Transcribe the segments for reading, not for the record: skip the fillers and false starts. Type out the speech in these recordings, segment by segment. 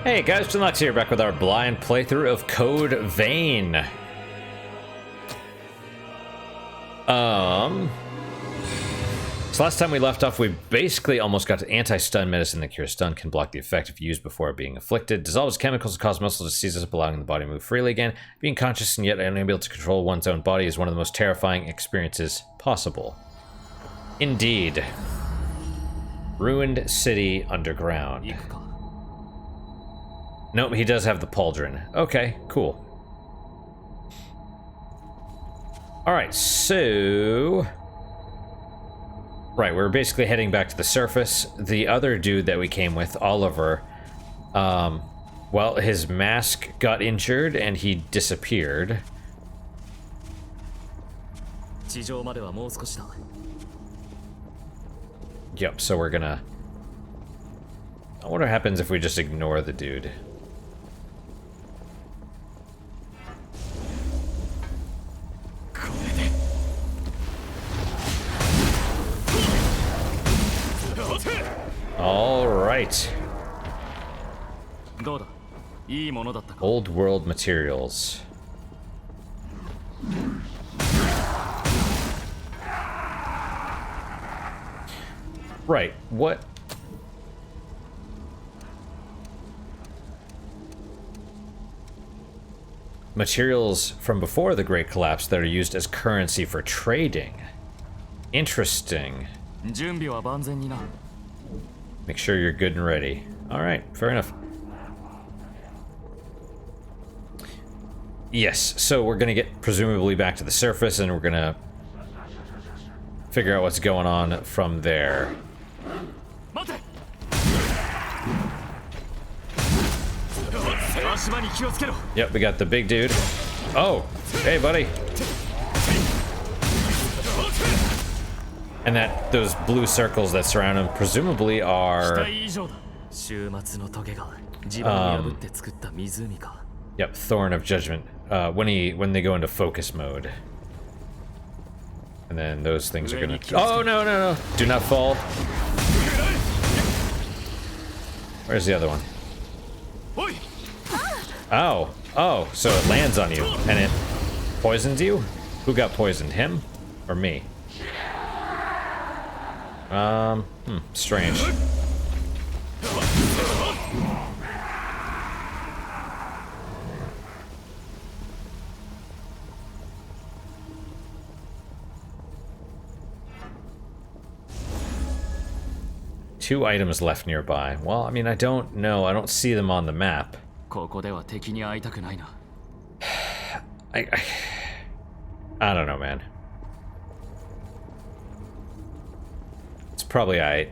Hey guys, Lux here, back with our blind playthrough of Code Vein. So last time we left off, we basically almost got to anti-stun medicine that cures stun, can block the effect if used before being afflicted, dissolves chemicals and cause muscle diseases, allowing the body to move freely again. Being conscious and yet unable to control one's own body is one of the most terrifying experiences possible. Indeed. Ruined city underground. Nope, he does have the pauldron. Okay, cool. Alright, so... Right, we're basically heading back to the surface. The other dude that we came with, Oliver, well, his mask got injured and he disappeared. Yep, so we're gonna... I wonder what happens if we just ignore the dude. All right. Old world materials. Right, what? Materials from before the Great Collapse that are used as currency for trading. Interesting. Make sure you're good and ready. Alright, fair enough. Yes, so we're gonna get presumably back to the surface and we're gonna figure out what's going on from there. Yep, we got the big dude. Oh, hey buddy. And those blue circles that surround him presumably are... Yep, Thorn of Judgment. When they go into focus mode. And then those things are gonna... Oh, no, no, no. Do not fall. Where's the other one? Oh. Oh, so it lands on you. And it poisons you? Who got poisoned? Him? Or me? Strange. Two items left nearby. Well, I mean, I don't know. I don't see them on the map. I don't know, man. It's probably aight.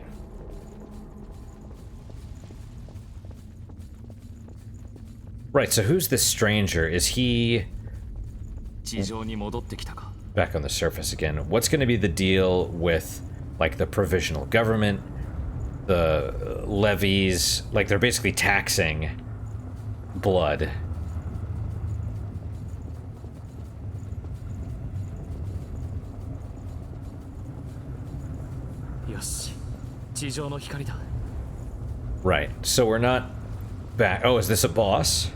Right, so who's this stranger? Is he... back on the surface again? What's going to be the deal with, like, the provisional government? The levies? Like, they're basically taxing blood. Right, so we're not back. Oh, is this a boss?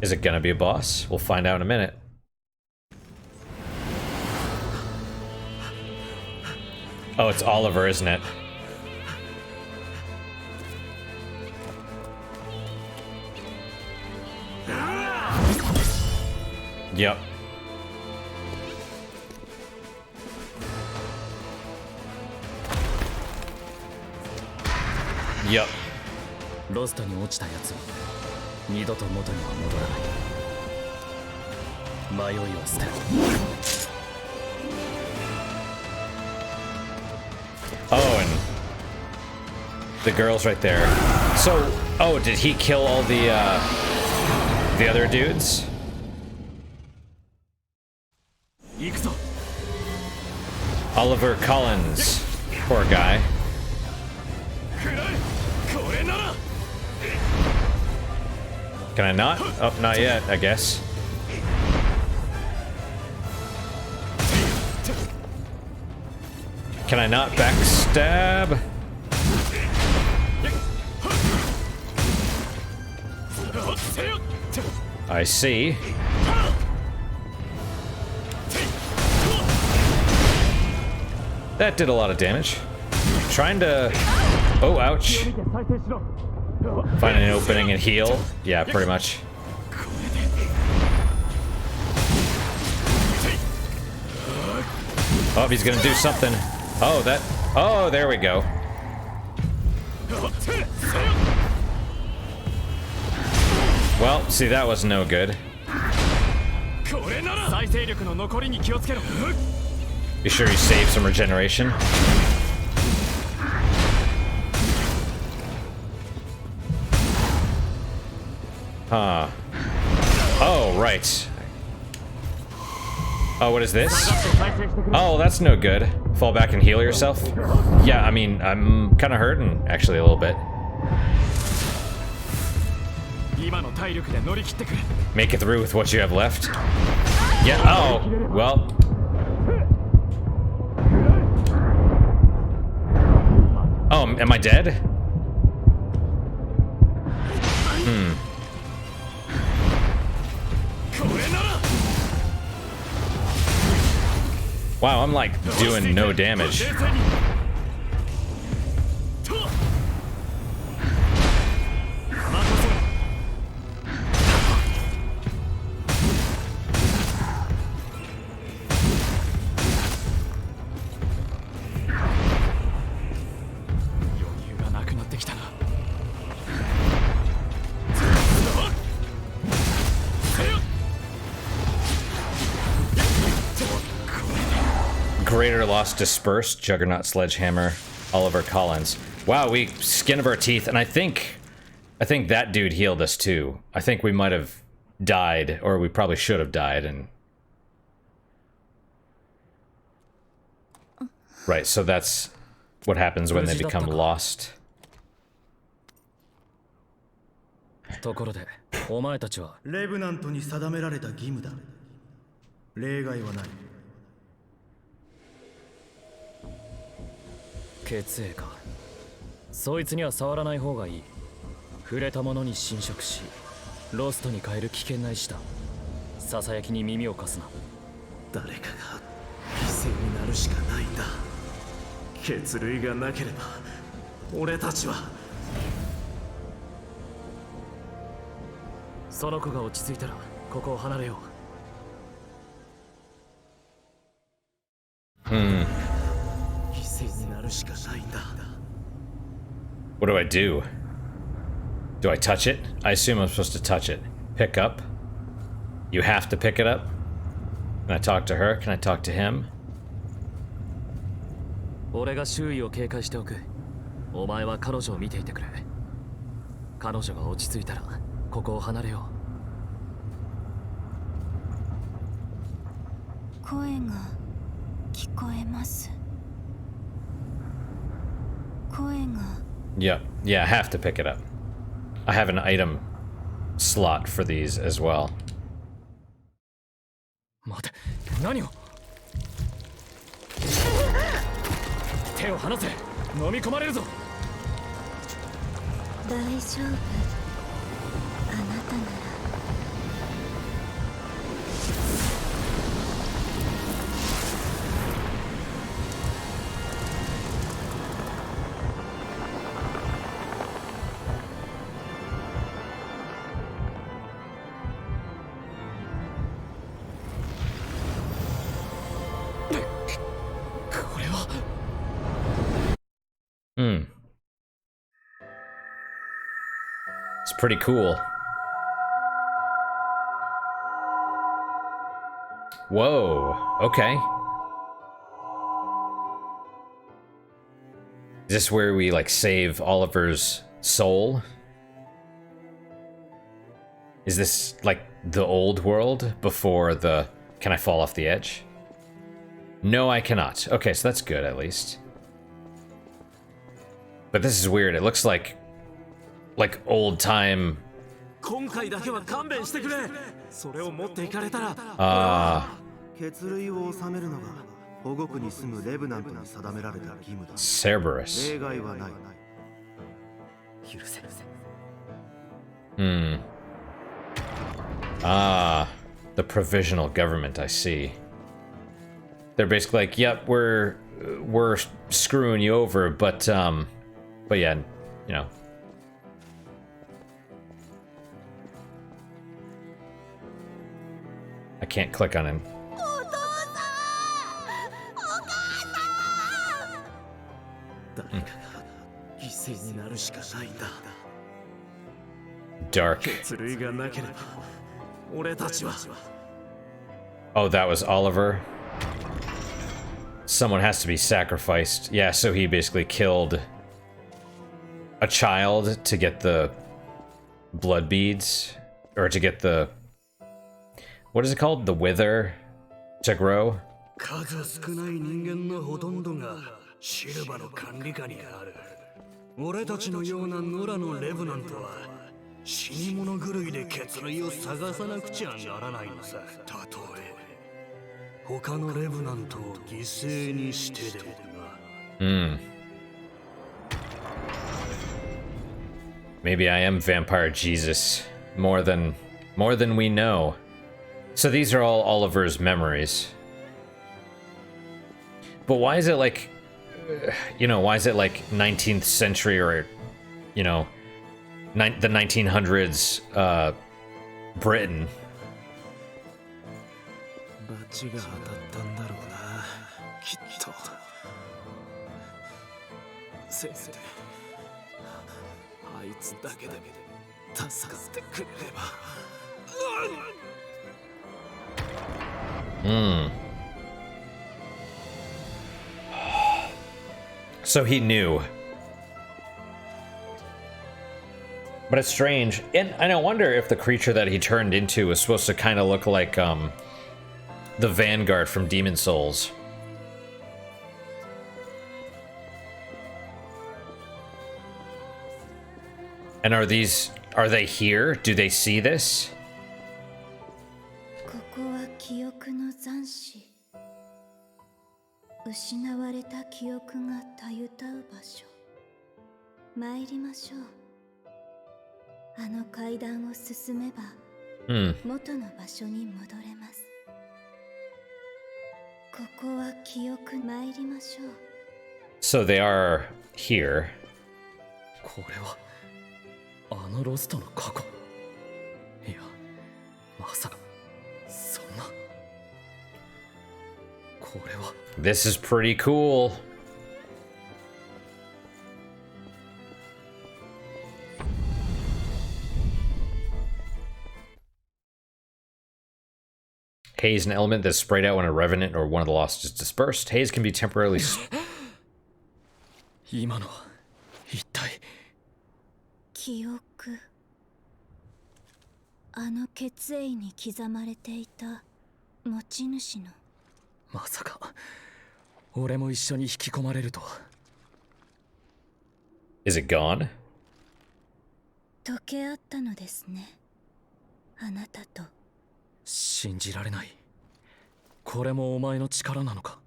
Is it gonna be a boss? We'll find out in a minute. Oh, it's Oliver, isn't it? Yep. Yep. Oh, and the girl's right there. So, oh, did he kill all the other dudes? Oliver Collins. Poor guy. Can I not? Oh, not yet, I guess. Can I not backstab? I see. That did a lot of damage. Trying to... Oh, ouch. Find an opening and heal. Yeah, pretty much. Oh, he's gonna do something. Oh, that... Oh, there we go. Well, see, that was no good. You sure you saved some regeneration? Huh. Oh, right. Oh, what is this? Oh, that's no good. Fall back and heal yourself? Yeah, I mean, I'm kind of hurting, actually, a little bit. Make it through with what you have left? Yeah, oh, well. Oh, am I dead? Hmm. Wow, I'm like doing no damage. Greater loss dispersed, Juggernaut Sledgehammer, Oliver Collins. Wow, we skin of our teeth, and I think that dude healed us too. I think we might have died, or we probably should have died, and... Right, so that's what happens when they become lost. ところで、お前たちはレブナントに定められた義務だ。例外はない。血液か。そいつには触らない方がいい。触れたものに侵食し、ロストに変える危険な石だ。ささやきに耳を貸すな。誰かが犠牲になるしかないんだ。血類がなければ、俺たちは。その子が落ち着いたら、ここを離れよう。犠牲になるしかないんだ。What do I do? Do I touch it? I assume I'm supposed to touch it. Pick up? You have to pick it up? Can I talk to her? Can I talk to him? 俺が周囲を警戒しておく。お前は彼女を見ていてくれ。彼女が落ち着いたら、ここを離れよう。声が聞こえます。声が。Yeah, I have to pick it up. I have an item slot for these as well. 待て、何を？手を離せ、飲み込まれるぞ。大丈夫。あなたなら。It's pretty cool. Whoa, okay. Is this where we, like, save Oliver's soul? Is this, like, the old world before the... Can I fall off the edge? No, I cannot. Okay, so that's good, at least. But this is weird. It looks like old time. Cerberus. Ah, the provisional government, I see. They're basically like, yep, we're screwing you over, but yeah, you know. I can't click on him. Dark. Oh, that was Oliver. Someone has to be sacrificed. Yeah, so he basically killed a child to get the blood beads, or to get the, what is it called? The wither to grow? 数少ない人間のほとんどがシルバの管理下にある。俺たちのような野良のレブナントは死に物狂いで血類を探さなくちゃならないのさ。たとえ他のレブナントを犠牲にしてでもな。Maybe I am Vampire Jesus. More than we know. So these are all Oliver's memories. But why is it like, why is it like 19th century or, the 1900s Britain? バチが当たったんだろうな、きっと。せめてあいつだけで助かってくれれば。So he knew. But it's strange. And I wonder if the creature that he turned into was supposed to kind of look like the Vanguard from Demon Souls. And are they here? Do they see this? ここは記憶の残滓。失われた記憶がたゆたう場所。参りましょう。あの階段を進めば、元の場所に戻れます。ここは記憶、参りましょう。So they are here. これはあのロストの過去。いや、まさかそんな。これは。This is pretty cool. Haze, an element that's sprayed out when a revenant or one of the lost is dispersed. Haze can be temporarily... 今のは一体。記憶。あの血液に刻まれていた持ち主の。まさか俺も一緒に引き込まれるとは。Is it gone? 溶け合ったのですね。あなたと。信じられない。これもお前の力なのか。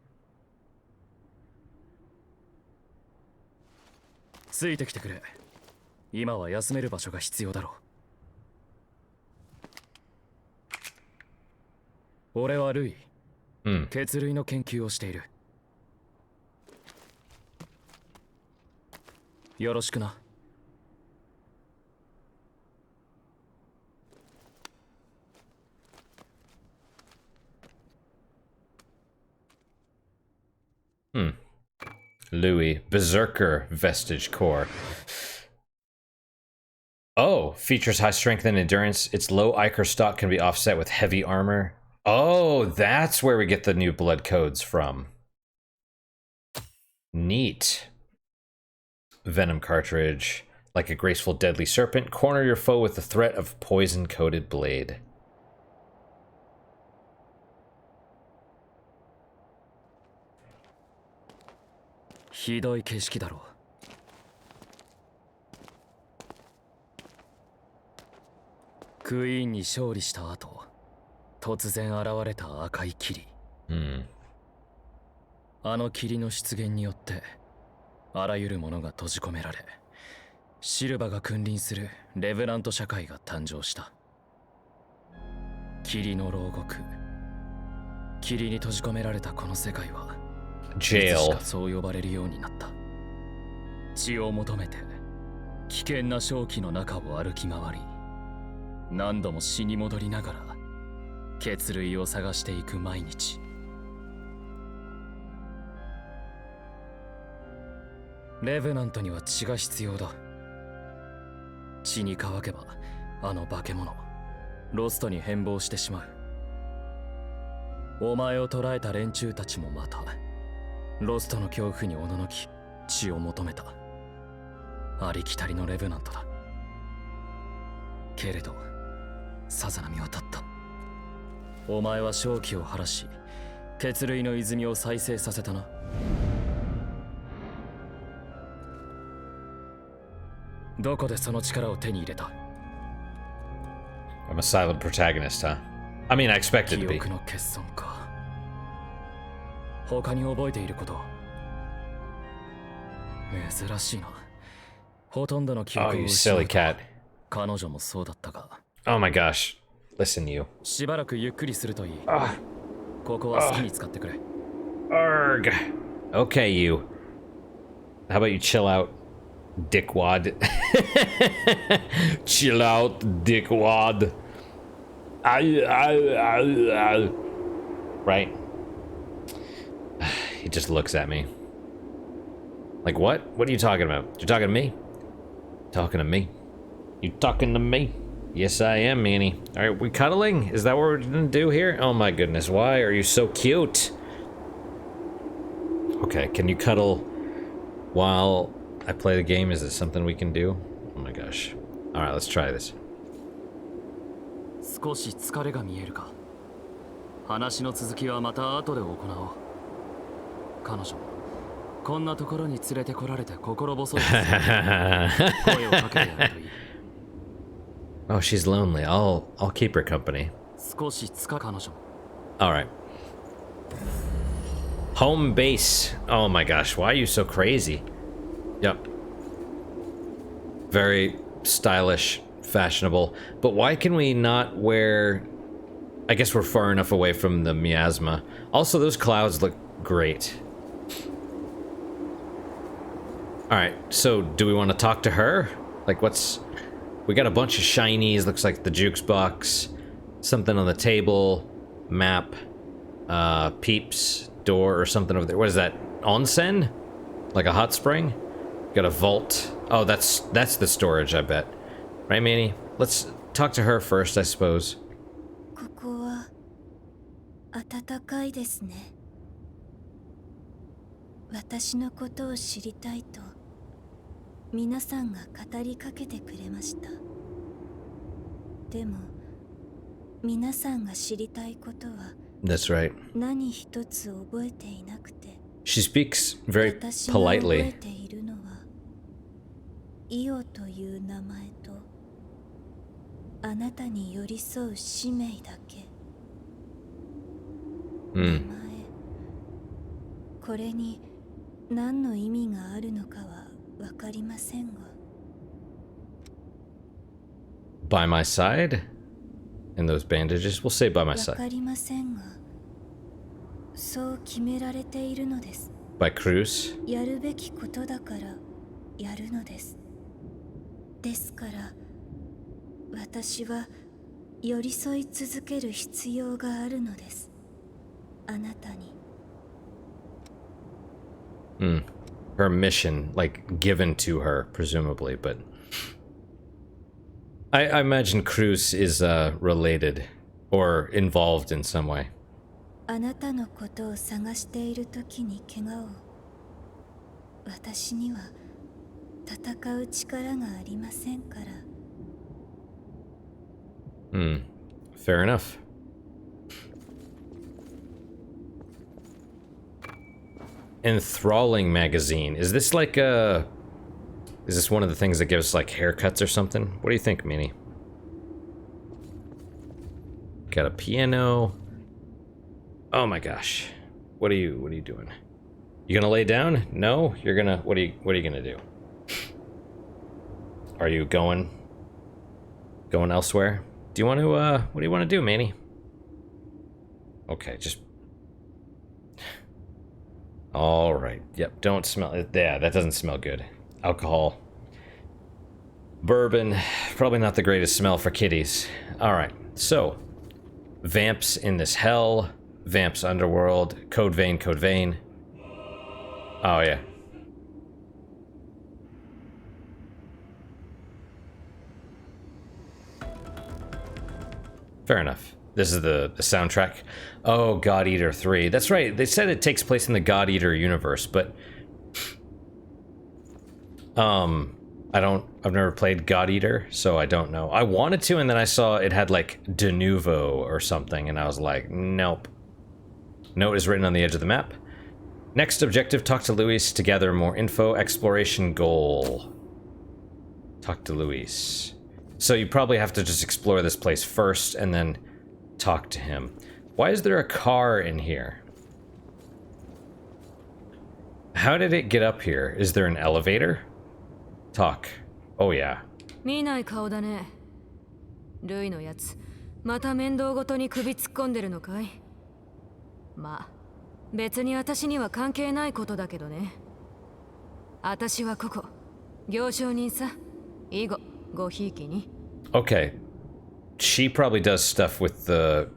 ついてきてくれ。今は休める場所が必要だろう。俺はルイ。血類の研究をしている。よろしくな。Louis, Berserker Vestige Core. Oh, features high strength and endurance. Its low Ichor stock can be offset with heavy armor. Oh, that's where we get the new blood codes from. Neat. Venom cartridge. Like a graceful deadly serpent, corner your foe with the threat of poison-coated blade. Hi どい景色だろう。クイーンに勝利した後、突然現れた赤い霧。あの霧の出現によってあらゆるものが閉じ込められ、シルバが君臨するレヴェラント社会が誕生した。霧の牢獄。霧に閉じ込められたこの世界は、いつし Jail. かそう呼ばれるようになった。血を求めて危険な瘴気の中を歩き回り、何度も死に戻りながら血類を探していく毎日。レヴェナントには血が必要だ。血に乾けばあの化け物ロストに変貌してしまう。お前を捕らえた連中たちもまたロストの恐怖におののき血を求めた。ありきたりのレヴェナントだ。けれどさざ波は立った。お前は瘴気を晴らし血類の泉を再生させたな。どこでその力を手に入れた？ I'm a silent protagonist, huh? I mean, I expected 記 to be. 憶の欠損か。他に覚えていること。珍しいな。ほとんどの記 Oh, 憶を you 失 silly うと。 cat. 彼女もそうだったが。 Oh my gosh. Listen, you. しばらくゆっくりするといい。 Ah. ここは好きに使ってくれ。 Arg. Okay, you. How about you chill out, dickwad? Chill out, dickwad. Right? He just looks at me. Like, what? What are you talking about? You're talking to me? Talking to me? You talking to me? Yes, I am, Manny. Alright, we cuddling? Is that what we're gonna do here? Oh my goodness, why are you so cute? Okay, can you cuddle while I play the game? Is it something we can do? Oh my gosh. Alright, let's try this. 少し疲れが見えるか。話の続きはまた後で行おう。彼女、こんなところに連れてこられて心細い。声をかけてやるといい。Oh, she's lonely. I'll keep her company. 少し彼女。Alright. Home base. Oh my gosh, why are you so crazy? Yep. Very stylish, fashionable. But why can we not wear... I guess we're far enough away from the miasma. Also, those clouds look great. Alright, so do we want to talk to her? Like, what's... We got a bunch of shinies, looks like the jukes box. Something on the table. Map. Peeps. Door or something over there. What is that? Onsen? Like a hot spring? Got a vault. Oh, that's the storage, I bet. Right, Manny? Let's talk to her first, I suppose. ここは暖かいですね。私のことを知りたいと皆さんが語りかけてくれました。でも皆さんが知りたいことは That's right. 何一つ覚えていなくて。 She speaks very 私が覚え politely. ているのはイオという名前とあなたに寄り添う使命だけ。名前、これに何の意味があるのかはわかりませんが。 By my side? And those bandages? We'll say by my わ side. かりませんが、そう決められているのです。 By Cruz? やるべきことだからやるのです。ですから私は寄り添い続ける必要があるのです。あなたに。 Her mission, like, given to her, presumably, but... I imagine Cruz is, related, or involved in some way. あなたのことを探しているときに怪我を。私には戦う力がありませんから。 Fair enough. Enthralling magazine. Is this like a... Is this one of the things that gives like haircuts or something? What do you think, Minnie? Got a piano. Oh my gosh. What are you doing? You gonna lay down? No? You're gonna... What are you gonna do? Are you going elsewhere? Do you want to, what do you want to do, Manny? Okay, just... Alright, yep, don't smell it. Yeah, that doesn't smell good. Alcohol. Bourbon. Probably not the greatest smell for kitties. Alright, so... Vamps in this hell. Vamps underworld. Code vein, code vein. Oh, yeah. Fair enough. This is the soundtrack. Oh, God Eater 3. That's right. They said it takes place in the God Eater universe, but... I've never played God Eater, so I don't know. I wanted to, and then I saw it had, like, de nouveau or something, and I was like, nope. Note is written on the edge of the map. Next objective, talk to Luis to gather more info. Exploration goal. Talk to Luis. So you probably have to just explore this place first, and then talk to him. Why is there a car in here? How did it get up here? Is there an elevator? Talk. Oh yeah. 見ない顔だね。ルイのやつ、また面倒ごとに首突っ込んでるのかい？まあ、別に私には関係ないことだけどね。私はここ、行商人さ。以後、ごひいきに。Okay. She probably does stuff with the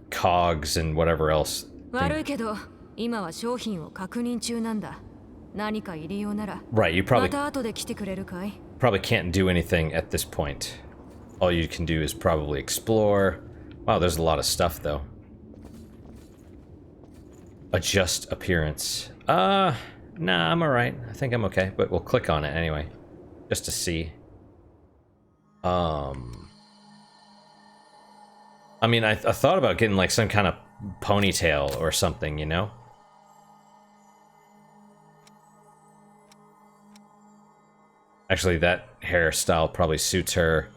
cogs and whatever else. 悪いけど、今は商品を確認中なんだ。何か入れようなら、 Right, you また後で来てくれるかい？ probably can't do anything at this point. All you can do is probably explore. Wow, there's a lot of stuff though. Adjust appearance. Nah, I'm alright. I think I'm okay, but we'll click on it anyway. Just to see. I mean, I thought about getting like some kind of ponytail or something, you know? Actually, that hairstyle probably suits her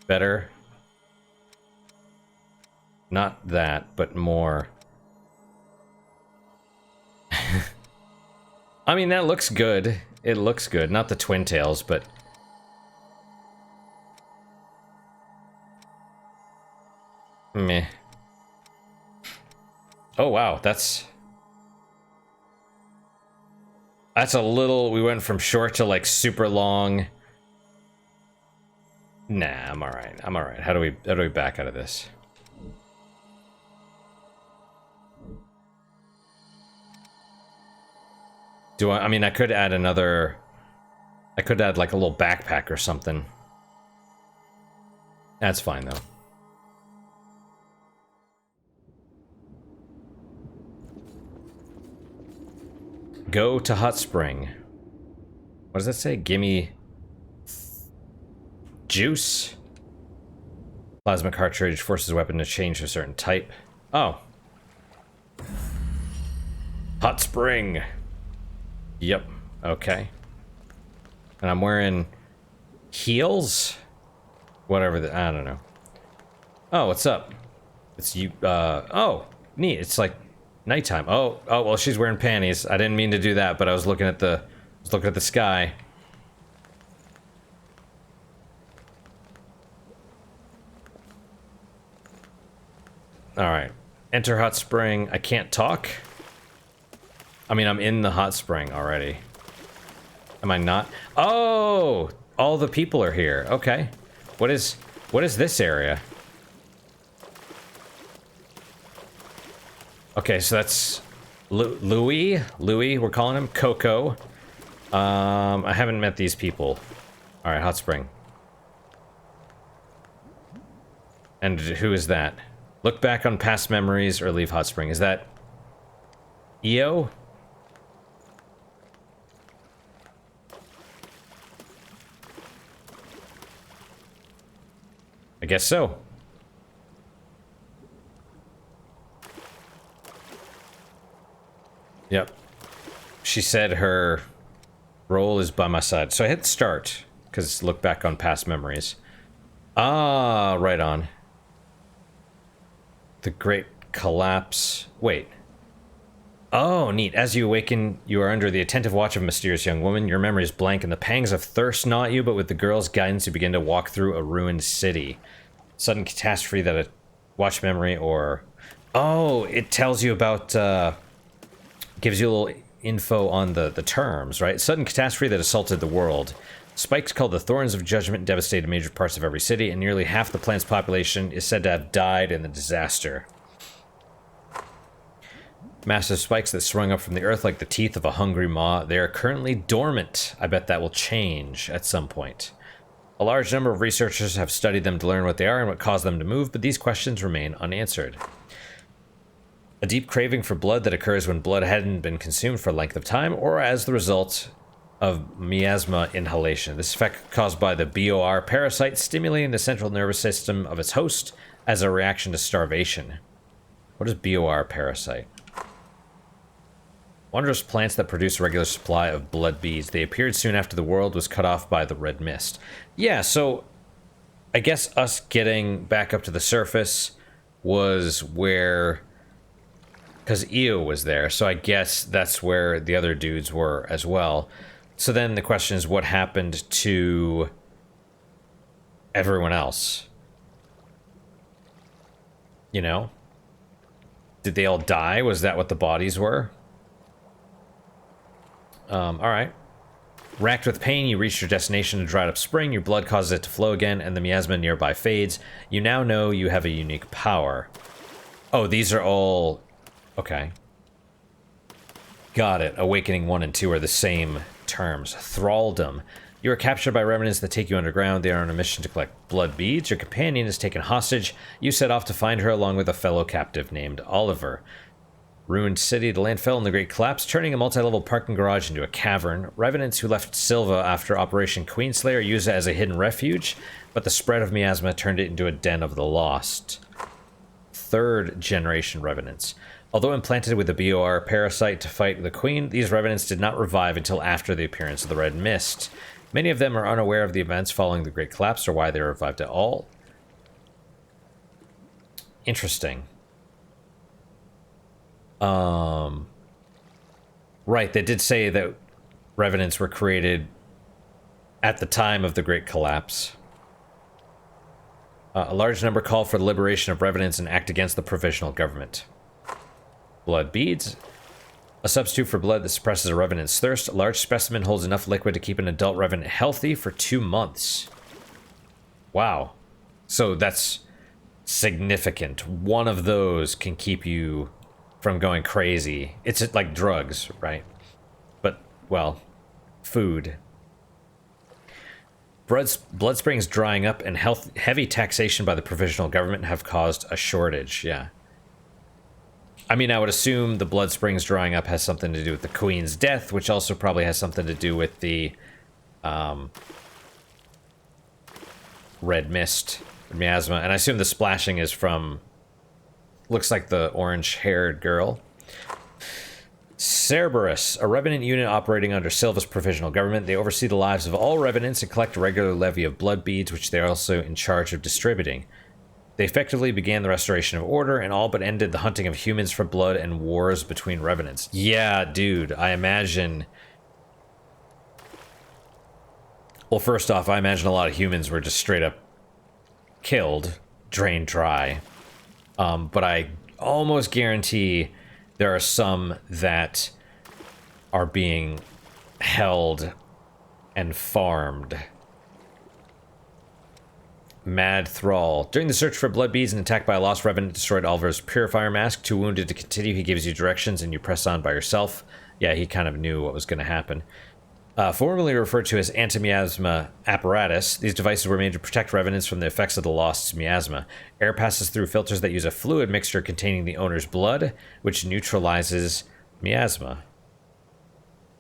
better. Not that, but more. I mean, that looks good. It looks good. Not the twin tails, but... Meh. Oh, wow, that's a little... We went from short to, like, super long. Nah, I'm alright. I'm alright. How do we back out of this? I mean, I could add another... I could add, like, a little backpack or something. That's fine, though. Go to Hot Spring. What does that say? Gimme... Juice? Plasma cartridge forces a weapon to change to a certain type. Oh. Hot Spring. Yep. Okay. And I'm wearing... heels? Whatever the... I don't know. Oh, what's up? It's you... oh, neat. It's like... nighttime. Oh, well, she's wearing panties. I didn't mean to do that, but I was looking at the sky. All right. Enter hot spring. I can't talk. I mean, I'm in the hot spring already. Am I not? Oh, all the people are here. Okay. What is this area? Okay, so that's Louis, we're calling him Coco. I haven't met these people. All right, hot spring. And who is that? Look back on past memories or leave hot spring. Is that EO? I guess so. Yep. She said her role is by my side. So I hit start, because look back on past memories. Ah, right on. The Great Collapse. Wait. Oh, neat. As you awaken, you are under the attentive watch of a mysterious young woman. Your memory is blank and the pangs of thirst gnaw at you, but with the girl's guidance, you begin to walk through a ruined city. Sudden catastrophe that a watch memory or Oh, it tells you about, gives you a little info on the terms, right? Sudden catastrophe that assaulted the world. Spikes called the Thorns of Judgment devastated major parts of every city, and nearly half the planet's population is said to have died in the disaster. Massive spikes that sprung up from the earth like the teeth of a hungry maw. They are currently dormant. I bet that will change at some point. A large number of researchers have studied them to learn what they are and what caused them to move, but these questions remain unanswered. A deep craving for blood that occurs when blood hadn't been consumed for a length of time, or as the result of miasma inhalation. This effect caused by the BOR parasite stimulating the central nervous system of its host as a reaction to starvation. What is BOR parasite? Wondrous plants that produce a regular supply of blood beads. They appeared soon after the world was cut off by the red mist. Yeah, so I guess us getting back up to the surface was where... because Io was there, so I guess that's where the other dudes were as well. So then the question is, what happened to everyone else? You know? Did they all die? Was that what the bodies were? Alright. Racked with pain, you reach your destination, a dried up spring. Your blood causes it to flow again, and the miasma nearby fades. You now know you have a unique power. Oh, these are all... okay. Got it. Awakening 1 and 2 are the same terms. Thraldom. You are captured by revenants that take you underground. They are on a mission to collect blood beads. Your companion is taken hostage. You set off to find her along with a fellow captive named Oliver. Ruined city, the land fell in the Great Collapse, turning a multi-level parking garage into a cavern. Revenants who left Silva after Operation Queenslayer used it as a hidden refuge, but the spread of miasma turned it into a den of the lost. Third generation revenants. Although implanted with the BOR parasite to fight the Queen, these revenants did not revive until after the appearance of the Red Mist. Many of them are unaware of the events following the Great Collapse or why they revived at all. Interesting. Right, they did say that revenants were created at the time of the Great Collapse. A large number call for the liberation of revenants and act against the provisional government. Blood beads. A substitute for blood that suppresses a revenant's thirst. A large specimen holds enough liquid to keep an adult revenant healthy for 2 months. Wow. So that's significant. One of those can keep you from going crazy. It's like drugs, right? But, well, food. Blood springs drying up and heavy taxation by the provisional government have caused a shortage, yeah. I mean, I would assume the blood springs drying up has something to do with the Queen's death, which also probably has something to do with the red mist, miasma. And I assume the splashing is from, looks like the orange-haired girl. Cerberus, a revenant unit operating under Silva's provisional government. They oversee the lives of all revenants and collect a regular levy of blood beads, which they are also in charge of distributing. They effectively began the restoration of order and all but ended the hunting of humans for blood and wars between revenants. Yeah, dude, I imagine... well, first off, I imagine a lot of humans were just straight up killed, drained dry. But I almost guarantee there are some that are being held and farmed. Mad Thrall. During the search for blood beads, an attack by a lost revenant destroyed Oliver's purifier mask. Too wounded to continue, he gives you directions and you press on by yourself. Yeah, he kind of knew what was going to happen. Formerly referred to as anti-miasma apparatus, these devices were made to protect revenants from the effects of the lost miasma. Air passes through filters that use a fluid mixture containing the owner's blood, which neutralizes miasma.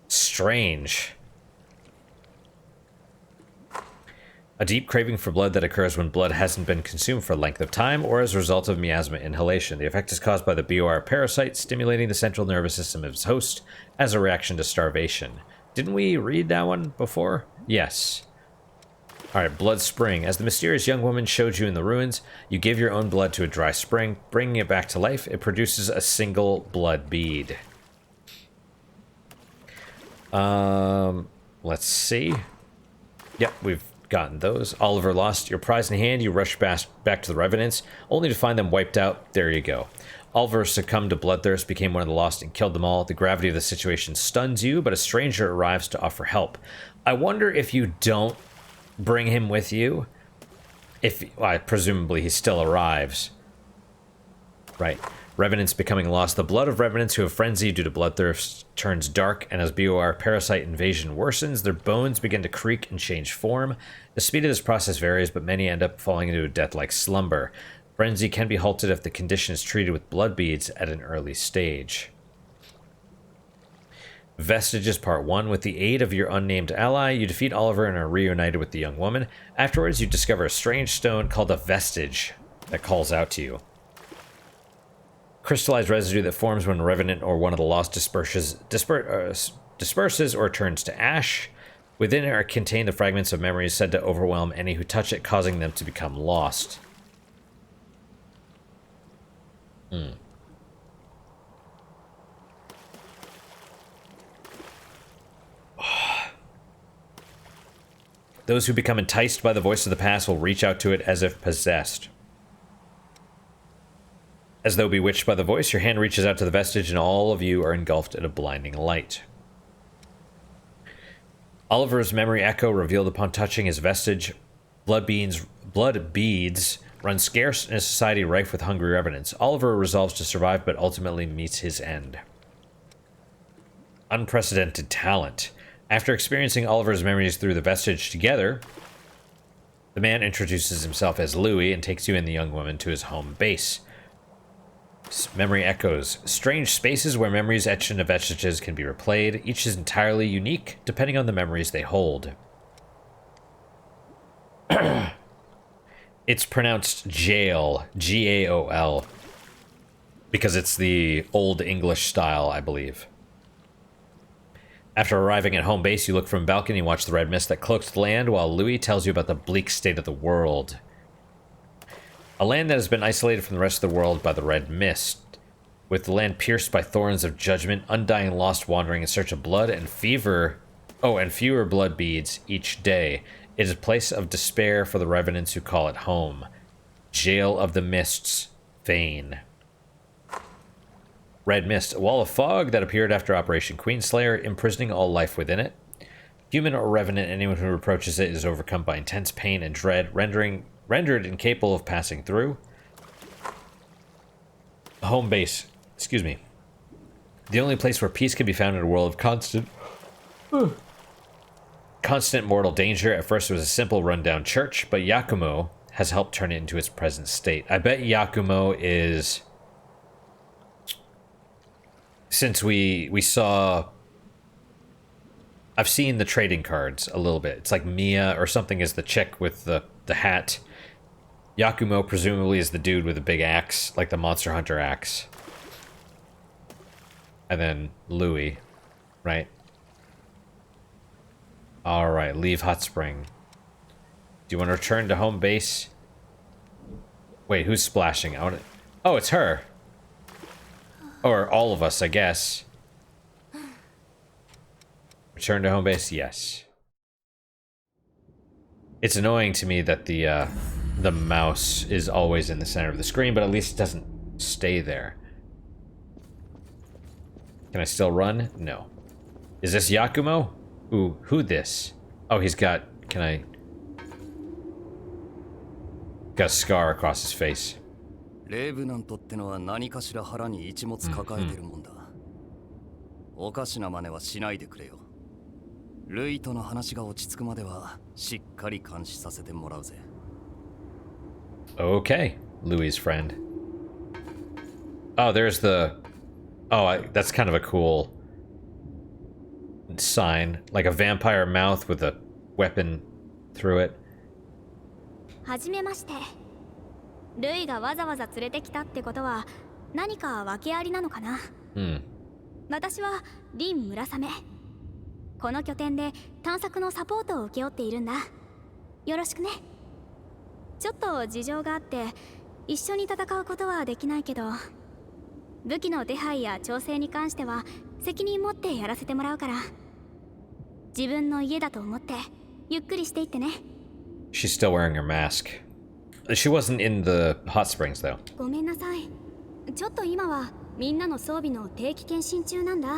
Strange. A deep craving for blood that occurs when blood hasn't been consumed for a length of time or as a result of miasma inhalation. The effect is caused by the BOR parasite stimulating the central nervous system of its host as a reaction to starvation. Didn't we read that one before? Yes. Alright, blood spring. As the mysterious young woman showed you in the ruins, you give your own blood to a dry spring, bringing it back to life. It produces a single blood bead. Let's see. Yep, we've gotten those. Oliver lost your prize in hand. You rush back to the revenants, only to find them wiped out. There you go. Oliver succumbed to bloodthirst, became one of the lost, and killed them all. The gravity of the situation stuns you, but a stranger arrives to offer help. I wonder if you don't bring him with you. Well, presumably he still arrives. Right. Revenants becoming lost. The blood of revenants who have frenzy due to bloodthirst turns dark, and as BOR parasite invasion worsens, their bones begin to creak and change form. The speed of this process varies, but many end up falling into a death-like slumber. Frenzy can be halted if the condition is treated with blood beads at an early stage. Vestiges Part 1. With the aid of your unnamed ally, you defeat Oliver and are reunited with the young woman. Afterwards, you discover a strange stone called a vestige that calls out to you. Crystallized residue that forms when a revenant or one of the lost disperses or turns to ash. Within it are contained the fragments of memories said to overwhelm any who touch it, causing them to become lost. Those who become enticed by the voice of the past will reach out to it as if possessed. As though bewitched by the voice, your hand reaches out to the vestige and all of you are engulfed in a blinding light. Oliver's memory echo revealed upon touching his vestige. Blood beads run scarce in a society rife with hungry revenants. Oliver resolves to survive but ultimately meets his end. Unprecedented talent. After experiencing Oliver's memories through the vestige together, the man introduces himself as Louis and takes you and the young woman to his home base. Memory echoes. Strange spaces where memories etched into vestiges can be replayed. Each is entirely unique, depending on the memories they hold. It's pronounced jail, G-A-O-L, because it's the Old English style, I believe. After arriving at home base, you look from a balcony and watch the red mist that cloaks the land, while Louis tells you about the bleak state of the world. A land that has been isolated from the rest of the world by the red mist, with the land pierced by thorns of judgment, undying lost wandering in search of blood and fewer blood beads each day. It is a place of despair for the revenants who call it home. Jail of the Mists, Fane. Red mist, a wall of fog that appeared after Operation Queenslayer, imprisoning all life within it. Human or revenant, anyone who approaches it is overcome by intense pain and dread, rendered incapable of passing through. Home base, excuse me. The only place where peace can be found in a world of constant mortal danger. At first it was a simple rundown church, but Yakumo has helped turn it into its present state. I bet Yakumo is... Since we saw... I've seen the trading cards a little bit. It's like Mia or something is the chick with the hat. Yakumo presumably is the dude with the big axe, like the Monster Hunter axe. And then Louis, right? Alright, leave Hot Spring. Do you want to return to home base? Wait, who's splashing? Oh, it's her. Or all of us, I guess. Return to home base? Yes. It's annoying to me that the mouse is always in the center of the screen, but at least it doesn't stay there. Can I still run? No. Is this Yakumo? Ooh, who this? Oh, he's got... Can I... Got a scar across his face. レイブナントってのは何かしら腹に一物抱えてるもんだ。おかしな真似はしないでくれよ。ルイとの話が落ち着くまではしっかり監視させてもらうぜ。Okay, Louis' friend. Oh, there's the... Oh, that's kind of a cool sign. Like a vampire mouth with a weapon through it. はじめまして。ルイがわざわざ連れてきたってことは何か訳ありなのかな。私はリン・村雨。この拠点で探索のサポートを請け負っているんだ。よろしくね。ちょっと事情があって一緒に戦うことはできないけど、武器の手配や調整に関しては責任持ってやらせてもらうから、自分の家だと思ってゆっくりしていってね。She's still wearing her mask. She wasn't in the hot springs, though. ごめんなさい。ちょっと今はみんなの装備の定期検診中なんだ。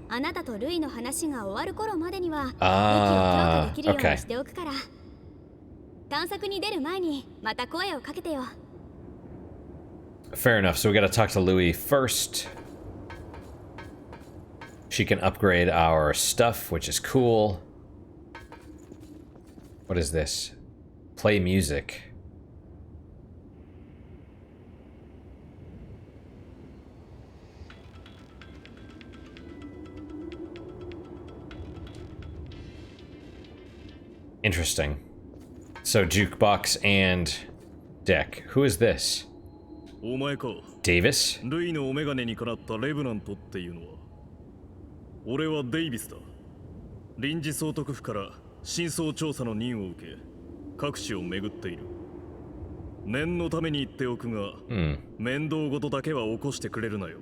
あなたとルイの話が終わる頃までには武器を強化できるようにしておくから。探索に出る前にまた声をかけてよ。Fair enough. So we gotta talk to Louis first. She can upgrade our stuff, which is cool. What is this? Play music. Interesting. So jukebox and deck. Who is this? お前か。 Davis? ルイのお眼鏡にかなったレブナントっていうのは。俺はデイビスだ。臨時総督府から真相調査の任を受け、各地を巡っている。念のために言っておくが、面倒事だけは起こしてくれるなよ。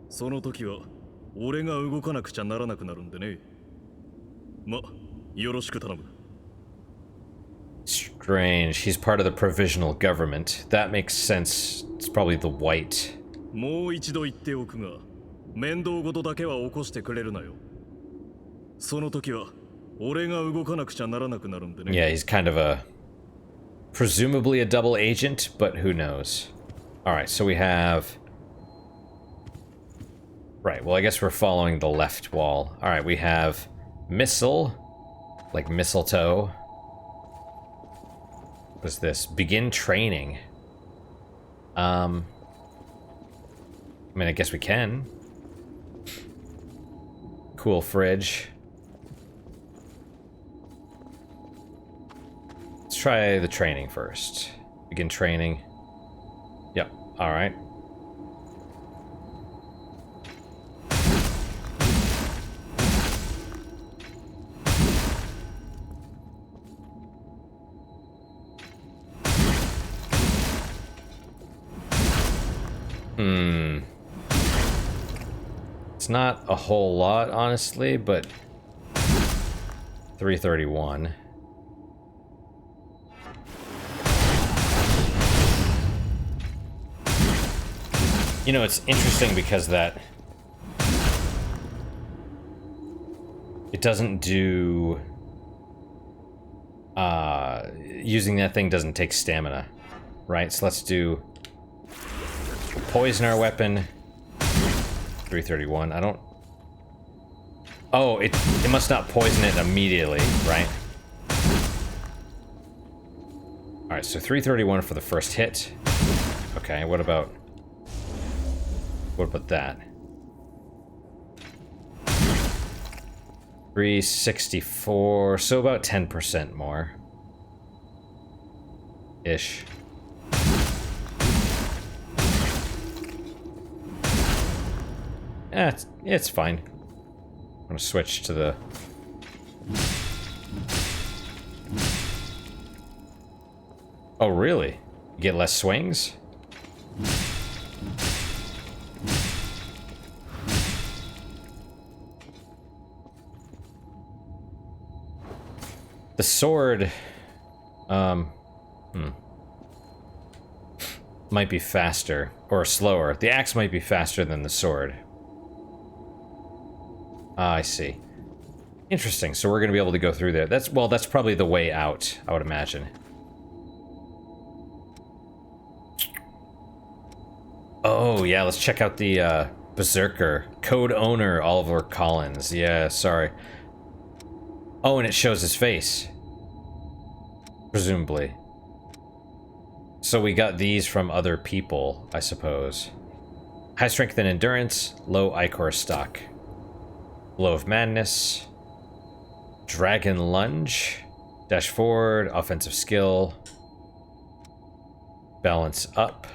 その時は俺が動かなくちゃならなくなるんでね。ま、よろしく頼む。Strange. He's part of the provisional government. That makes sense. It's probably the white. もう一度言っておくが、面倒事だけは起こしてくれるなよ。その時は俺が動かなくちゃならなくなるんでね。Yeah, he's kind of a presumably a double agent, but who knows. All right, so we have right. Well, I guess we're following the left wall. All right, we have missile, like mistletoe. What's this? Begin training. I mean, I guess we can. Cool fridge. Let's try the training first. Begin training. Yep, alright. It's not a whole lot, honestly, but 331. You know, it's interesting because that it doesn't do using that thing doesn't take stamina, right? So let's do poison our weapon. 331. I don't. Oh, it must not poison it immediately, right? All right, so 331 for the first hit. Okay, what about that? 364, so about 10% more. Ish. It's fine. I'm gonna switch to the... Oh, really? You get less swings? The sword... might be faster, or slower. The axe might be faster than the sword. Ah, I see. Interesting, so we're gonna be able to go through there. That's probably the way out, I would imagine. Oh, yeah, let's check out the, Berserker. Code owner, Oliver Collins. Yeah, sorry. Oh, and it shows his face. Presumably. So we got these from other people, I suppose. High strength and endurance, low ichor stock. Blow of Madness, Dragon Lunge, Dash Forward, Offensive Skill, Balance Up,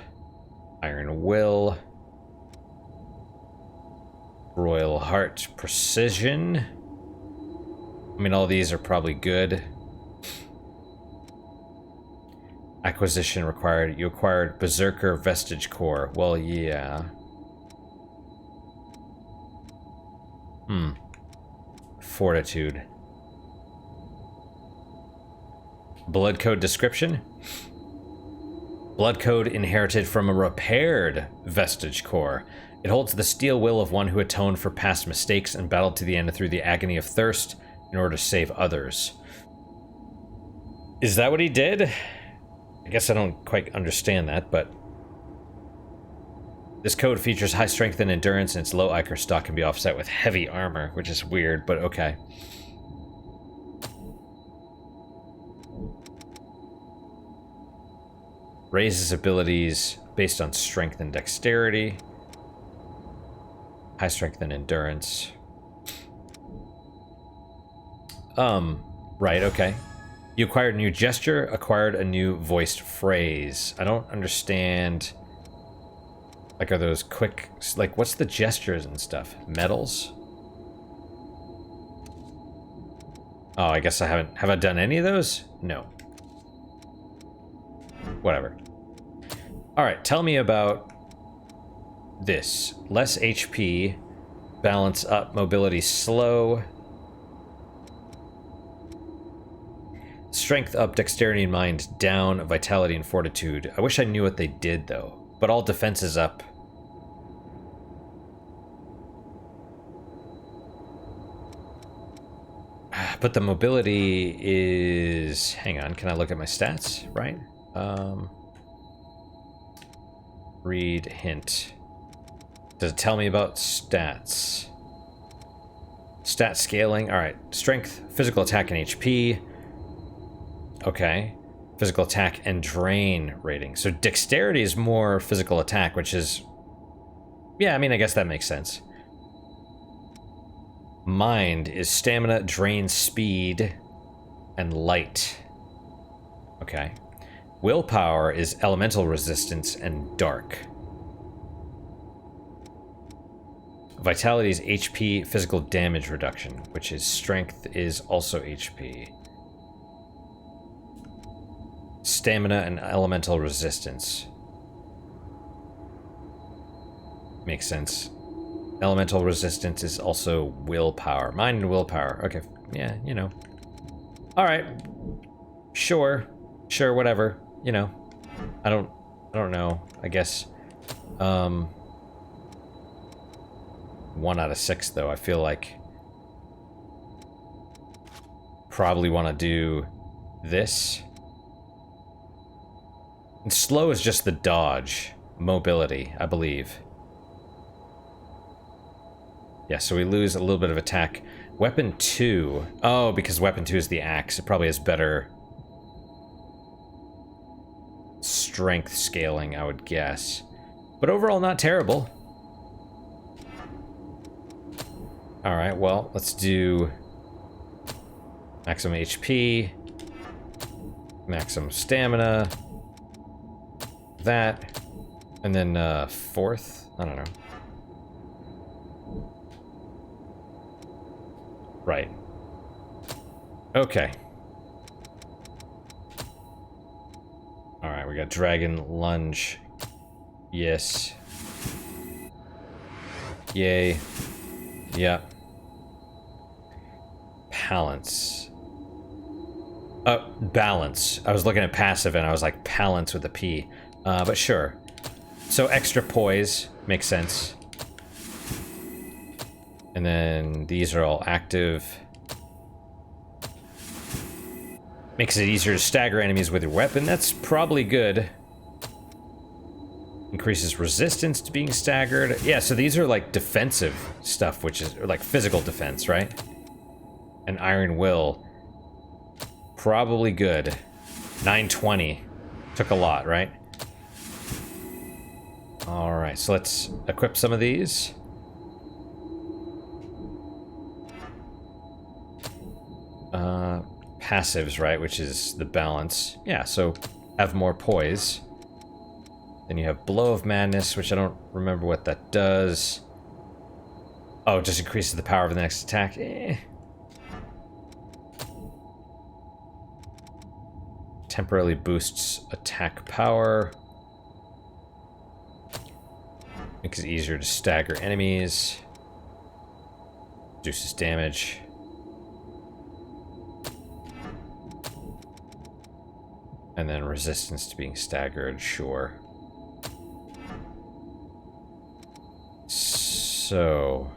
Iron Will, Royal Heart, Precision. I mean, all these are probably good. Acquisition required. You acquired Berserker Vestige Core. Well, yeah. Fortitude. Blood code description. Blood code inherited from a repaired Vestige core. It holds the steel will of one who atoned for past mistakes and battled to the end through the agony of thirst in order to save others. Is that what he did? I guess I don't quite understand that, but... This code features high strength and endurance, and its low Ichor stock can be offset with heavy armor, which is weird, but okay. Raises abilities based on strength and dexterity. High strength and endurance. Right, okay. You acquired a new gesture, acquired a new voiced phrase. I don't understand... Like, are those quick... Like, what's the gestures and stuff? Medals? Oh, I guess I haven't... Have I done any of those? No. Whatever. Alright, tell me about... this. Less HP. Balance up. Mobility slow. Strength up. Dexterity and mind down. Vitality and fortitude. I wish I knew what they did, though. But all defenses up. But the mobility is... Hang on, can I look at my stats? Right? Read hint. Does it tell me about stats? Stat scaling. Alright. Strength, physical attack, and HP. Okay. Physical attack and drain rating. So dexterity is more physical attack, which is... Yeah, I mean, I guess that makes sense. Mind is stamina, drain, speed, and light. Okay. Willpower is elemental resistance and dark. Vitality is HP, physical damage reduction, which is strength is also HP. Stamina and elemental resistance. Makes sense. Elemental resistance is also willpower. Mind and willpower. Okay, yeah, you know. Alright. Sure. Sure, whatever. You know. I don't know. I guess. 1 out of 6, though. I feel like... Probably want to do this. And slow is just the dodge. Mobility, I believe. Yeah, so we lose a little bit of attack. Weapon 2. Oh, because weapon 2 is the axe. It probably has better strength scaling, I would guess. But overall, not terrible. Alright, well, let's do maximum HP, maximum stamina, that, and then fourth? I don't know. Right. Okay. Alright, we got Dragon Lunge. Yes. Yay. Yep. Balance. Balance. I was looking at passive and I was like, balance with a P. But sure. So extra poise makes sense. And then these are all active. Makes it easier to stagger enemies with your weapon. That's probably good. Increases resistance to being staggered. Yeah, so these are like defensive stuff, which is like physical defense, right? And Iron Will. Probably good. 920. Took a lot, right? Alright, so let's equip some of these. Passives, right, which is the balance. Yeah, so have more poise. Then you have Blow of Madness, which I don't remember what that does. Oh, it just increases the power of the next attack. Temporarily boosts attack power. Makes it easier to stagger enemies. Reduces damage. And then resistance to being staggered, sure. So...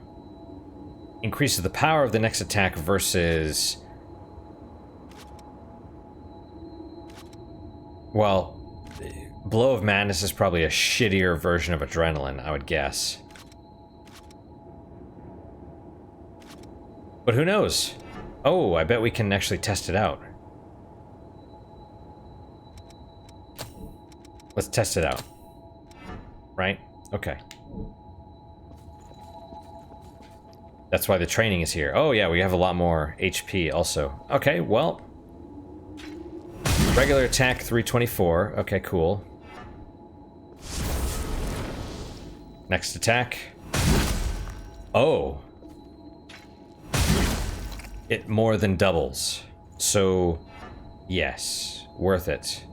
increases the power of the next attack versus... well, Blow of Madness is probably a shittier version of Adrenaline, I would guess. But who knows? Oh, I bet we can actually test it out. Let's test it out. Right? Okay. That's why the training is here. Oh yeah, we have a lot more HP also. Okay, well. Regular attack 324. Okay, cool. Next attack. Oh. It more than doubles. So, yes. Worth it.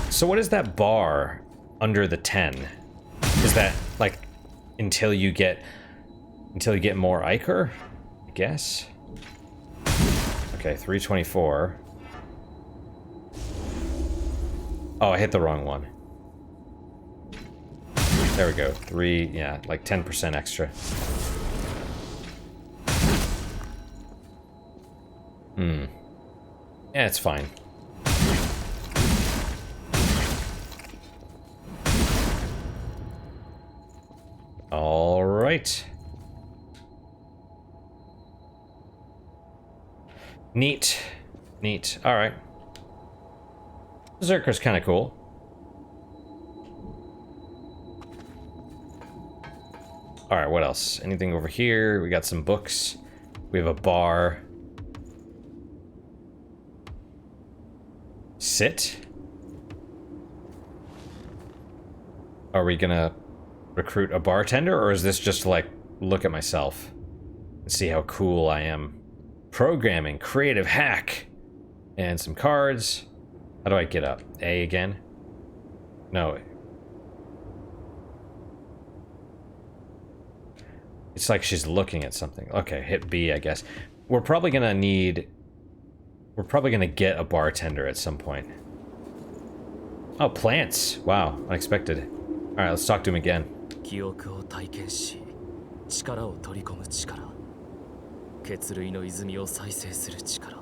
So what is that bar under the 10? Is that like until you get more Ichor? I guess. Okay, 324. Oh, I hit the wrong one. There we go. 3, yeah, like 10% extra. Yeah, it's fine. All right. Neat. Neat. All right. Berserker's kind of cool. All right, what else? Anything over here? We got some books. We have a bar. Sit? Are we gonna recruit a bartender, or is this just to, like, look at myself and see how cool I am? Programming, creative hack, and some cards. How do I get up? A again? No. It's like she's looking at something. Okay, hit B, I guess. We're probably gonna get a bartender at some point. Oh, plants. Wow, unexpected. All right, let's talk to him again. 記憶を体験し、力を取り込む力、血類の泉を再生する力。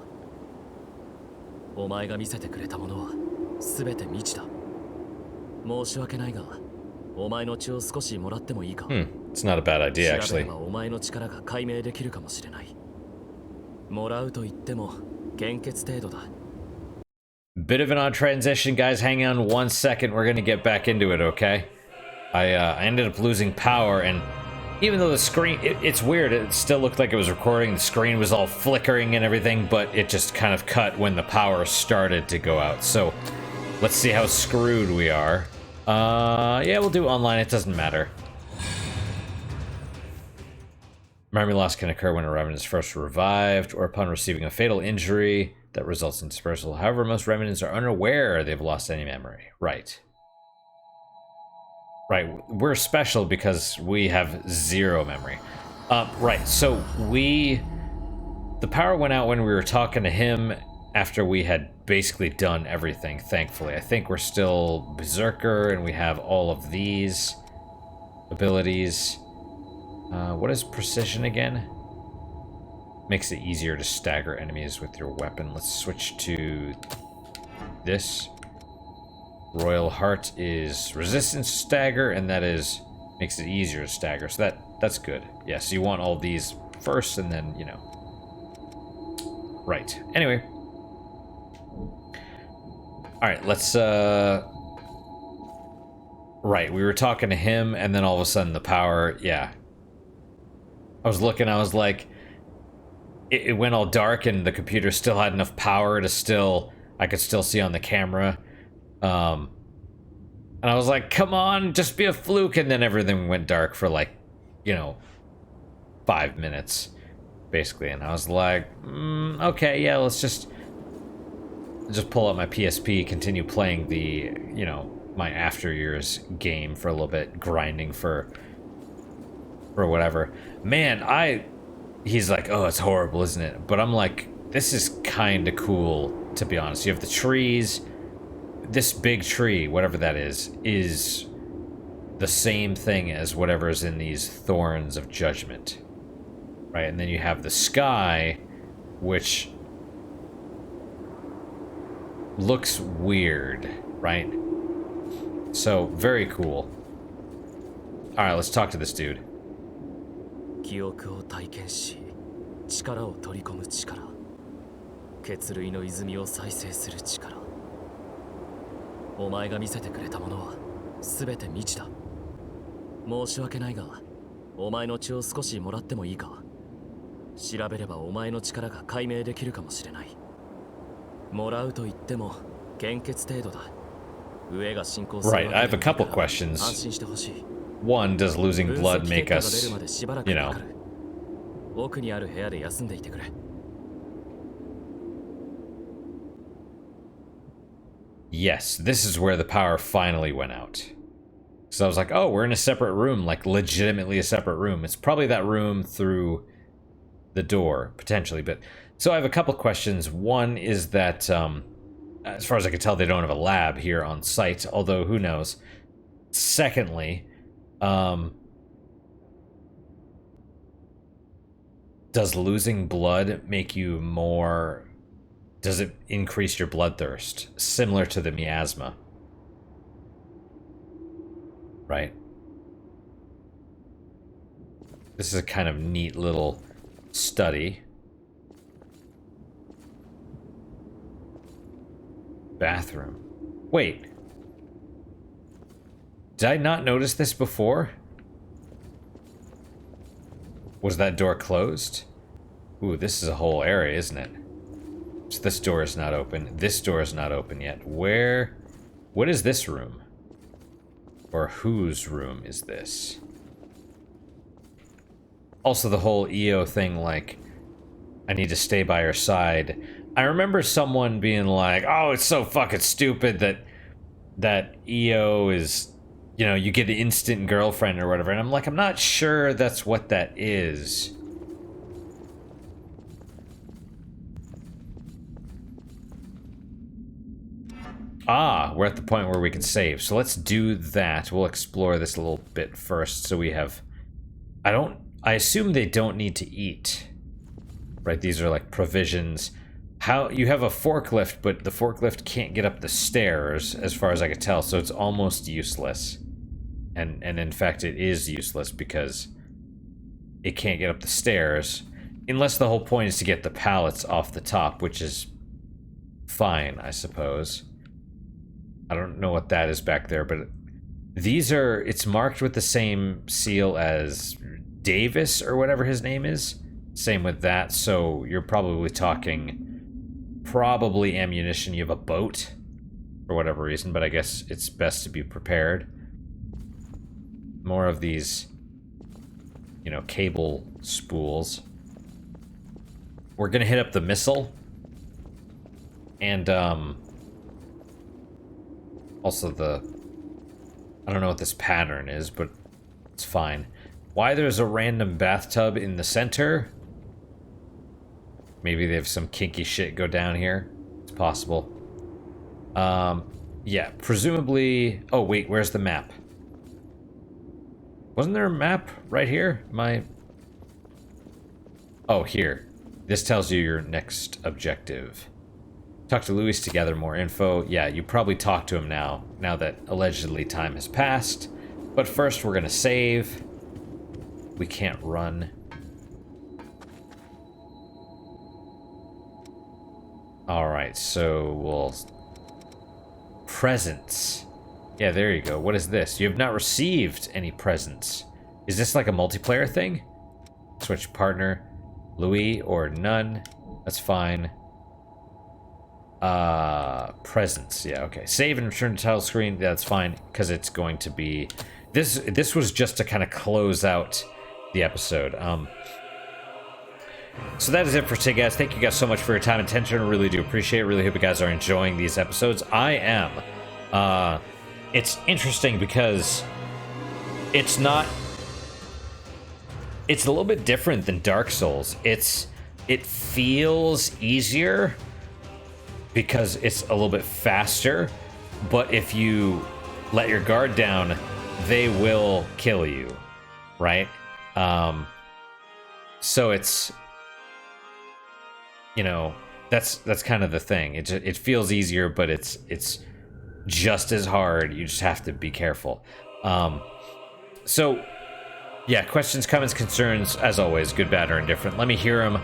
お前が見せてくれたものは全て未知だ。申し訳ないが、お前の血を少しもらってもいいか。It's not a bad idea, 調べ actually. ればお前の力が解明できるかもしれない。もらうと言っても献血程度だ。Bit of an odd transition, guys. Hang on 1 second. We're gonna get back into it, okay? I ended up losing power, and even though the screen, it's weird, it still looked like it was recording. The screen was all flickering and everything, but it just kind of cut when the power started to go out. So let's see how screwed we are. Yeah, we'll do online. It doesn't matter. Memory loss can occur when a revenant is first revived or upon receiving a fatal injury that results in dispersal. However, most revenants are unaware they've lost any memory. Right. Right, we're special because we have 0 memory. Right, so the power went out when we were talking to him after we had basically done everything, thankfully. I think we're still Berserker and we have all of these abilities. What is precision again? Makes it easier to stagger enemies with your weapon. Let's switch to this. Royal Heart is resistance to stagger, and that makes it easier to stagger. So that's good. Yeah, so you want all these first, and then, you know. Right. Anyway. Alright, let's, Right, we were talking to him, and then all of a sudden the power, yeah. I was looking, I was like, it went all dark, and the computer still had enough power to I could still see on the camera. And I was like, come on, just be a fluke, and then everything went dark for, like, you know, 5 minutes, basically, and I was like, okay, yeah, let's just pull out my PSP, continue playing the, you know, my After Years game for a little bit, grinding for or whatever. Man, he's like, oh, it's horrible, isn't it? But I'm like, this is kind of cool, to be honest. You have the trees. This big tree, whatever that is the same thing as whatever is in these thorns of judgment. Right? And then you have the sky, which looks weird, right? So, very cool. Alright, let's talk to this dude. 記憶を体験し、力を取り込む力、血類の泉を再生する力。お前が見せてくれたものは全て未知だ。申し訳ないが、お前の血を少しもらってもいいか。調べればお前の力が解明できるかもしれない。もらうと言っても献血程度だ。上が進行するわけ Right, で I have a couple ないから questions. 安心してほしい。One, does losing 分 blood 析 make 結果が出 us, るまでしばらく you か know... かる。奥にある部屋で休んでいてくれ。Yes, this is where the power finally went out. So I was like, oh, we're in a separate room, like legitimately a separate room. It's probably that room through the door, potentially. But so I have a couple questions. One is that, as far as I can tell, they don't have a lab here on site, although who knows. Secondly, does losing blood make you more... Does it increase your bloodthirst? Similar to the miasma. Right? This is a kind of neat little study. Bathroom. Wait. Did I not notice this before? Was that door closed? Ooh, this is a whole area, isn't it? So this door is not open. This door is not open yet. What is this room? Or whose room is this? Also the whole EO thing, like, I need to stay by her side. I remember someone being like, oh, it's so fucking stupid that EO is, you know, you get an instant girlfriend or whatever. And I'm like, I'm not sure that's what that is. Ah, we're at the point where we can save. So let's do that. We'll explore this a little bit first. So we have... I assume they don't need to eat. Right, these are like provisions. How you have a forklift, but the forklift can't get up the stairs, as far as I can tell, so it's almost useless. And in fact, it is useless because it can't get up the stairs. Unless the whole point is to get the pallets off the top, which is fine, I suppose. I don't know what that is back there, but these are... It's marked with the same seal as Davis, or whatever his name is. Same with that, so you're probably talking... Probably ammunition. You have a boat, for whatever reason, but I guess it's best to be prepared. More of these, you know, cable spools. We're gonna hit up the missile. And, also the... I don't know what this pattern is, but it's fine. Why there's a random bathtub in the center? Maybe they have some kinky shit go down here. It's possible. Yeah, presumably... Oh, wait, where's the map? Wasn't there a map right here? Oh, here. This tells you your next objective. Talk to Luis to gather more info. Yeah, you probably talk to him now that allegedly time has passed. But first, we're gonna save. We can't run. Alright, so we'll... Presents. Yeah, there you go. What is this? You have not received any presents. Is this like a multiplayer thing? Switch partner. Louis or none. That's fine. Presents. Yeah, okay. Save and return to title screen. That's fine, because it's going to be... This was just to kind of close out the episode. So that is it for today, guys. Thank you guys so much for your time and attention. I really do appreciate it. Really hope you guys are enjoying these episodes. I am. It's interesting because it's not... it's a little bit different than Dark Souls. It feels easier because it's a little bit faster, but if you let your guard down, they will kill you, right? So it's, you know, that's kind of the thing. It feels easier, but it's just as hard. You just have to be careful. So yeah, questions, comments, concerns, as always, good, bad, or indifferent. Let me hear them.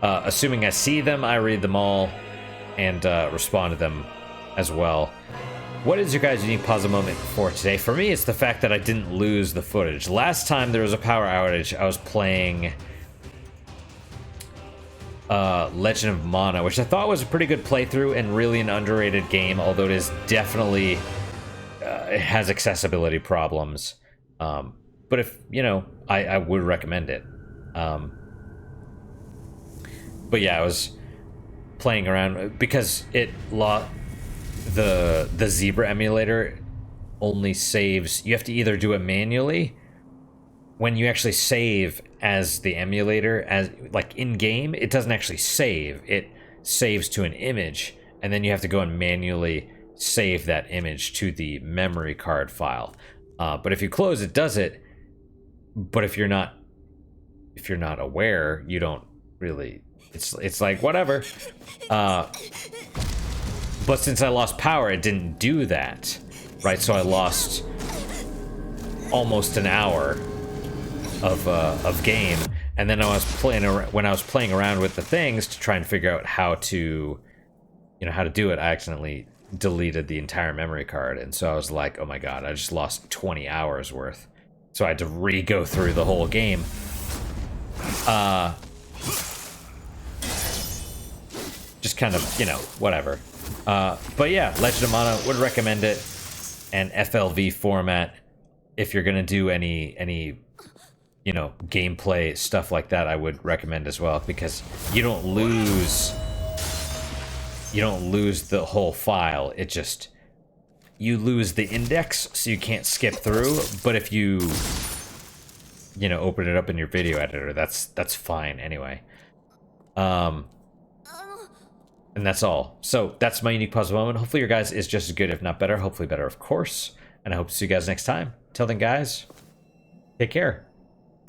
Assuming I see them, I read them all and respond to them as well. What is your guys' unique positive moment for today? For me, it's the fact that I didn't lose the footage. Last time there was a power outage, I was playing Legend of Mana, which I thought was a pretty good playthrough and really an underrated game, although it is definitely, it has accessibility problems. But if, you know, I would recommend it. But yeah, I was playing around because it the Zebra emulator only saves, you have to either do it manually. When you actually save as the emulator, as like in game, it doesn't actually save. It saves to an image, and then you have to go and manually save that image to the memory card file. But if you close, it does it. But if you're not aware, you don't really. It's like whatever. But since I lost power, it didn't do that, right? So I lost almost an hour of game, and then when I was playing around with the things to try and figure out how to do it, I accidentally deleted the entire memory card, and so I was like, oh my god, I just lost 20 hours worth. So I had to re-go through the whole game. Just kind of, you know, whatever. But yeah, Legend of Mana, would recommend it. And FLV format, if you're gonna do any you know, gameplay stuff like that, I would recommend as well, because you don't lose the whole file. It just, you lose the index, so you can't skip through. But if you know, open it up in your video editor, that's fine anyway. And that's all. So that's my unique positive moment. Hopefully your guys is just as good, if not better. Hopefully better, of course. And I hope to see you guys next time. Till then, guys, take care.